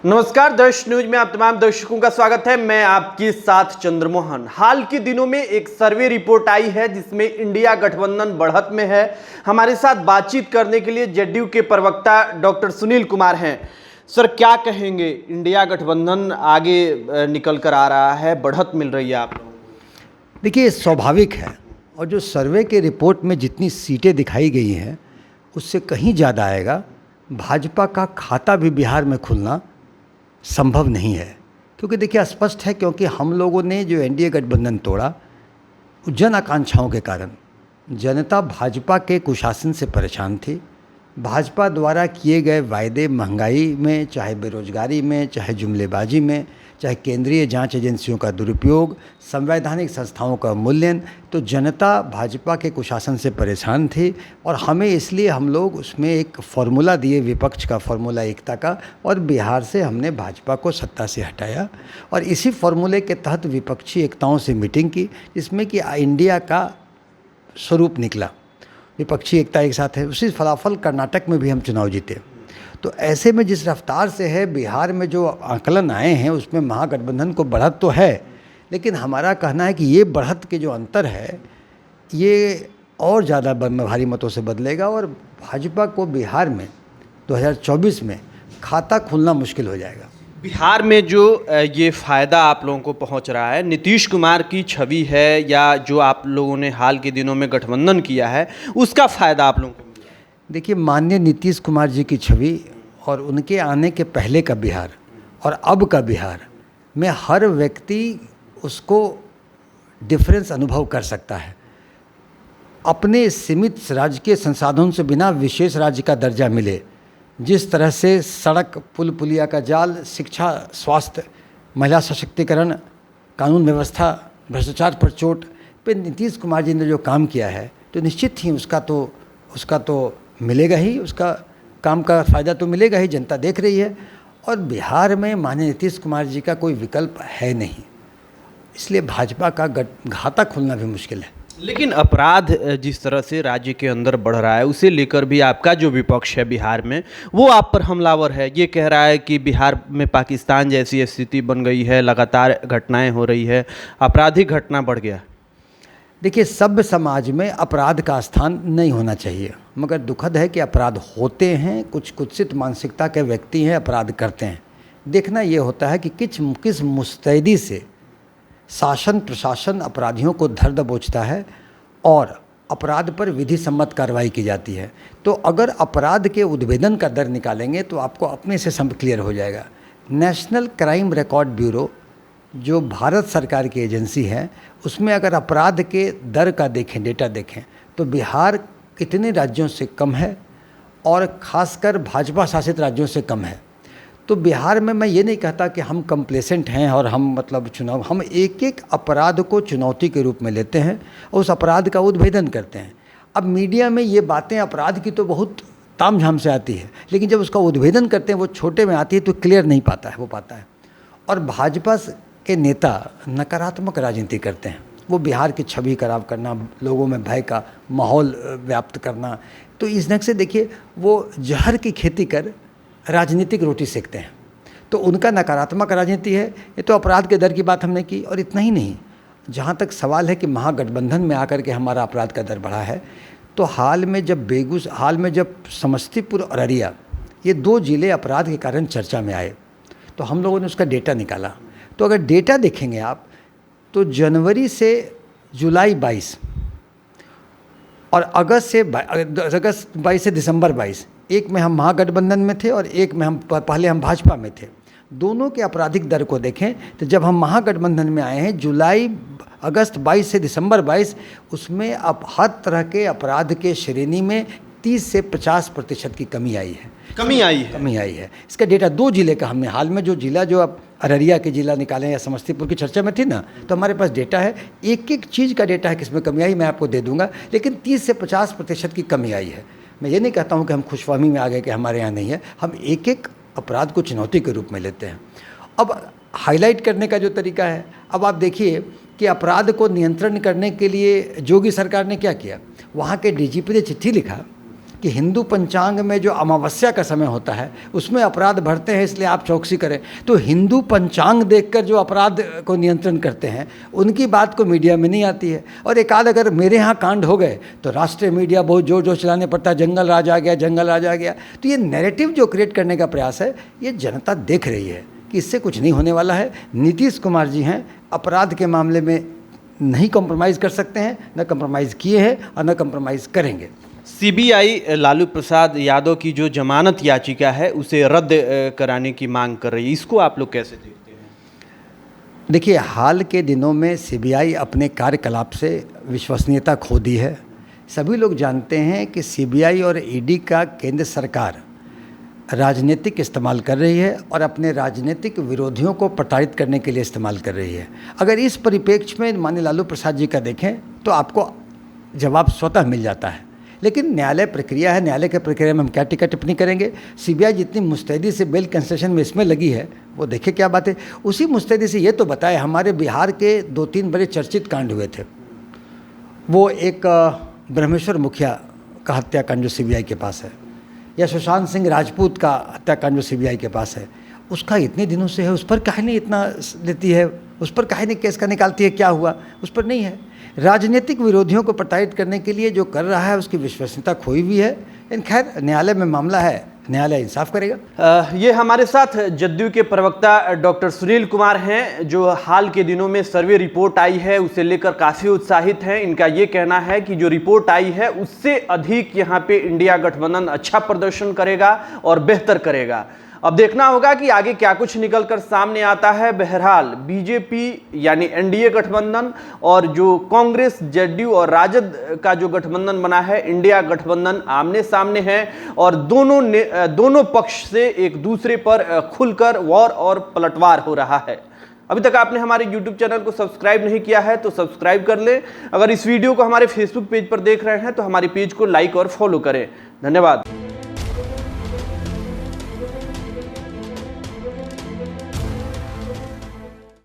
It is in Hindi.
नमस्कार, दर्श न्यूज में आप तमाम दर्शकों का स्वागत है। मैं आपके साथ चंद्रमोहन। हाल के दिनों में एक सर्वे रिपोर्ट आई है जिसमें इंडिया गठबंधन बढ़त में है। हमारे साथ बातचीत करने के लिए जेडीयू के प्रवक्ता डॉक्टर सुनील कुमार हैं। सर, क्या कहेंगे? इंडिया गठबंधन आगे निकल कर आ रहा है, बढ़त मिल रही है आप लोगों को। देखिए, स्वाभाविक है और जो सर्वे के रिपोर्ट में जितनी सीटें दिखाई गई हैं उससे कहीं ज़्यादा आएगा। भाजपा का खाता भी बिहार में खुलना संभव नहीं है, क्योंकि देखिए स्पष्ट है, क्योंकि हम लोगों ने जो एनडीए गठबंधन तोड़ा जन आकांक्षाओं के कारण। जनता भाजपा के कुशासन से परेशान थी। भाजपा द्वारा किए गए वायदे, महंगाई में, चाहे बेरोजगारी में, चाहे जुमलेबाजी में, चाहे केंद्रीय जांच एजेंसियों का दुरुपयोग, संवैधानिक संस्थाओं का मूल्यन, तो जनता भाजपा के कुशासन से परेशान थी। और हमें इसलिए हम लोग उसमें एक फार्मूला दिए, विपक्ष का फार्मूला एकता का, और बिहार से हमने भाजपा को सत्ता से हटाया। और इसी फार्मूले के तहत विपक्षी एकताओं से मीटिंग की, जिसमें कि इंडिया का स्वरूप निकला। विपक्षी एकता एक साथ है। उसी फलाफल कर्नाटक में भी हम चुनाव जीते। तो ऐसे में जिस रफ्तार से है बिहार में जो आकलन आए हैं उसमें महागठबंधन को बढ़त तो है, लेकिन हमारा कहना है कि ये बढ़त के जो अंतर है ये और ज़्यादा भारी मतों से बदलेगा और भाजपा को बिहार में 2024 में खाता खुलना मुश्किल हो जाएगा। बिहार में जो ये फ़ायदा आप लोगों को पहुंच रहा है, नीतीश कुमार की छवि है या जो आप लोगों ने हाल के दिनों में गठबंधन किया है उसका फ़ायदा आप लोगों को? देखिए, माननीय नीतीश कुमार जी की छवि और उनके आने के पहले का बिहार और अब का बिहार में हर व्यक्ति उसको डिफरेंस अनुभव कर सकता है। अपने सीमित राजकीय संसाधनों से बिना विशेष राज्य का दर्जा मिले, जिस तरह से सड़क, पुल पुलिया का जाल, शिक्षा, स्वास्थ्य, महिला सशक्तिकरण, कानून व्यवस्था, भ्रष्टाचार पर चोट पे नीतीश कुमार जी ने जो काम किया है, तो निश्चित ही उसका तो मिलेगा ही, उसका काम का फ़ायदा तो मिलेगा ही। जनता देख रही है और बिहार में माननीय नीतीश कुमार जी का कोई विकल्प है नहीं, इसलिए भाजपा का खाता खुलना भी मुश्किल है। लेकिन अपराध जिस तरह से राज्य के अंदर बढ़ रहा है उसे लेकर भी आपका जो विपक्ष है बिहार में वो आप पर हमलावर है। ये कह रहा है कि बिहार में पाकिस्तान जैसी स्थिति बन गई है, लगातार घटनाएं हो रही है, आपराधिक घटना बढ़ गया। देखिए, सभ्य समाज में अपराध का स्थान नहीं होना चाहिए, मगर दुखद है कि अपराध होते हैं। कुछ कुत्सित मानसिकता के व्यक्ति हैं, अपराध करते हैं। देखना ये होता है कि किस मुस्तैदी से शासन प्रशासन अपराधियों को धर दबोचता है और अपराध पर विधि सम्मत कार्रवाई की जाती है। तो अगर अपराध के उद्भेदन का दर निकालेंगे तो आपको अपने से सब क्लियर हो जाएगा। नेशनल क्राइम रिकॉर्ड ब्यूरो जो भारत सरकार की एजेंसी है, उसमें अगर अपराध के दर का देखें, डेटा देखें, तो बिहार कितने राज्यों से कम है और ख़ासकर भाजपा शासित राज्यों से कम है। तो बिहार में मैं ये नहीं कहता कि हम कंप्लेसेंट हैं और हम हम एक एक अपराध को चुनौती के रूप में लेते हैं और उस अपराध का उद्भेदन करते हैं। अब मीडिया में ये बातें अपराध की तो बहुत तामझाम से आती है, लेकिन जब उसका उद्भेदन करते हैं वो छोटे में आती है तो क्लियर नहीं पाता है, वो पाता है। और भाजपा के नेता नकारात्मक राजनीति करते हैं। वो बिहार की छवि खराब करना, लोगों में भय का माहौल व्याप्त करना। तो इस ढंग से देखिए, वो जहर की खेती कर राजनीतिक रोटी सेकते हैं। तो उनका नकारात्मक राजनीति है। ये तो अपराध के दर की बात हमने की। और इतना ही नहीं, जहाँ तक सवाल है कि महागठबंधन में आकर के हमारा अपराध का दर बढ़ा है, तो हाल में जब समस्तीपुर और अररिया ये 2 जिले अपराध के कारण चर्चा में आए, तो हम लोगों ने उसका डेटा निकाला। तो अगर डेटा देखेंगे आप, तो जनवरी से जुलाई 22 और अगस्त 22 से दिसंबर 22, एक में हम महागठबंधन में थे और एक में पहले हम भाजपा में थे। दोनों के आपराधिक दर को देखें तो जब हम महागठबंधन में आए हैं, अगस्त 22 से दिसंबर 22, उसमें अब हर तरह के अपराध के श्रेणी में 30 से 50% की कमी आई है। इसका डेटा 2 जिले का हमने हाल में जो अब अररिया के जिला निकाले या समस्तीपुर की चर्चा में थी ना, तो हमारे पास डेटा है। एक एक चीज़ का डेटा है, किसमें कमी आई मैं आपको दे दूंगा, लेकिन 30 से 50% की कमी आई है। मैं ये नहीं कहता हूँ कि हम खुशफहमी में आ गए कि हमारे यहाँ नहीं है। हम एक एक अपराध को चुनौती के रूप में लेते हैं। अब हाईलाइट करने का जो तरीका है, अब आप देखिए कि अपराध को नियंत्रण करने के लिए योगी सरकार ने क्या किया। वहाँ के डीजीपी ने चिट्ठी लिखा कि हिंदू पंचांग में जो अमावस्या का समय होता है उसमें अपराध बढ़ते हैं, इसलिए आप चौकसी करें। तो हिंदू पंचांग देखकर जो अपराध को नियंत्रण करते हैं उनकी बात को मीडिया में नहीं आती है। और एक आध अगर मेरे यहाँ कांड हो गए तो राष्ट्रीय मीडिया बहुत जोर जोर चलाने पड़ता है, जंगल राज आ गया, जंगल राज आ गया। तो ये नैरेटिव जो क्रिएट करने का प्रयास है ये जनता देख रही है कि इससे कुछ नहीं होने वाला है। नीतीश कुमार जी हैं, अपराध के मामले में नहीं कॉम्प्रोमाइज़ कर सकते हैं, न कॉम्प्रोमाइज़ किए हैं और न कॉम्प्रोमाइज़ करेंगे। सीबीआई लालू प्रसाद यादव की जो जमानत याचिका है उसे रद्द कराने की मांग कर रही है, इसको आप लोग कैसे देखते हैं? देखिए, हाल के दिनों में सीबीआई अपने कार्यकलाप से विश्वसनीयता खो दी है। सभी लोग जानते हैं कि सीबीआई और ईडी का केंद्र सरकार राजनीतिक इस्तेमाल कर रही है और अपने राजनीतिक विरोधियों को प्रताड़ित करने के लिए इस्तेमाल कर रही है। अगर इस परिप्रेक्ष्य में माननीय लालू प्रसाद जी का देखें तो आपको जवाब स्वतः मिल जाता है। लेकिन न्यायालय प्रक्रिया है, न्यायालय के प्रक्रिया में हम क्या टिक्का टिप्पणी करेंगे। सीबीआई जितनी मुस्तैदी से बेल कंसेशन में इसमें लगी है वो देखे क्या बात है। उसी मुस्तैदी से ये तो बताए, हमारे बिहार के 2-3 बड़े चर्चित कांड हुए थे। वो एक ब्रह्मेश्वर मुखिया का हत्याकांड जो सीबीआई के पास है, या सुशांत सिंह राजपूत का हत्याकांड जो सीबीआई के पास है, उसका इतने दिनों से है, उस पर काहे नहीं इतना लेती है, उस पर काहे नहीं केस का निकालती है, क्या हुआ, उस पर नहीं है। राजनीतिक विरोधियों को प्रताड़ित करने के लिए जो कर रहा है उसकी विश्वसनीयता खोई हुई है। इन खैर न्यायालय में मामला है, न्यायालय इंसाफ करेगा। ये हमारे साथ जदयू के प्रवक्ता डॉक्टर सुनील कुमार हैं, जो हाल के दिनों में सर्वे रिपोर्ट आई है उसे लेकर काफ़ी उत्साहित हैं। इनका ये कहना है कि जो रिपोर्ट आई है उससे अधिक यहाँ पे इंडिया गठबंधन अच्छा प्रदर्शन करेगा और बेहतर करेगा। अब देखना होगा कि आगे क्या कुछ निकलकर सामने आता है। बहरहाल बीजेपी यानी एनडीए गठबंधन और जो कांग्रेस, जेडीयू और राजद का जो गठबंधन बना है, इंडिया गठबंधन, आमने सामने है और दोनों पक्ष से एक दूसरे पर खुलकर वॉर और पलटवार हो रहा है। अभी तक आपने हमारे YouTube चैनल को सब्सक्राइब नहीं किया है तो सब्सक्राइब कर लें। अगर इस वीडियो को हमारे Facebook पेज पर देख रहे हैं तो हमारे पेज को लाइक और फॉलो करें। धन्यवाद।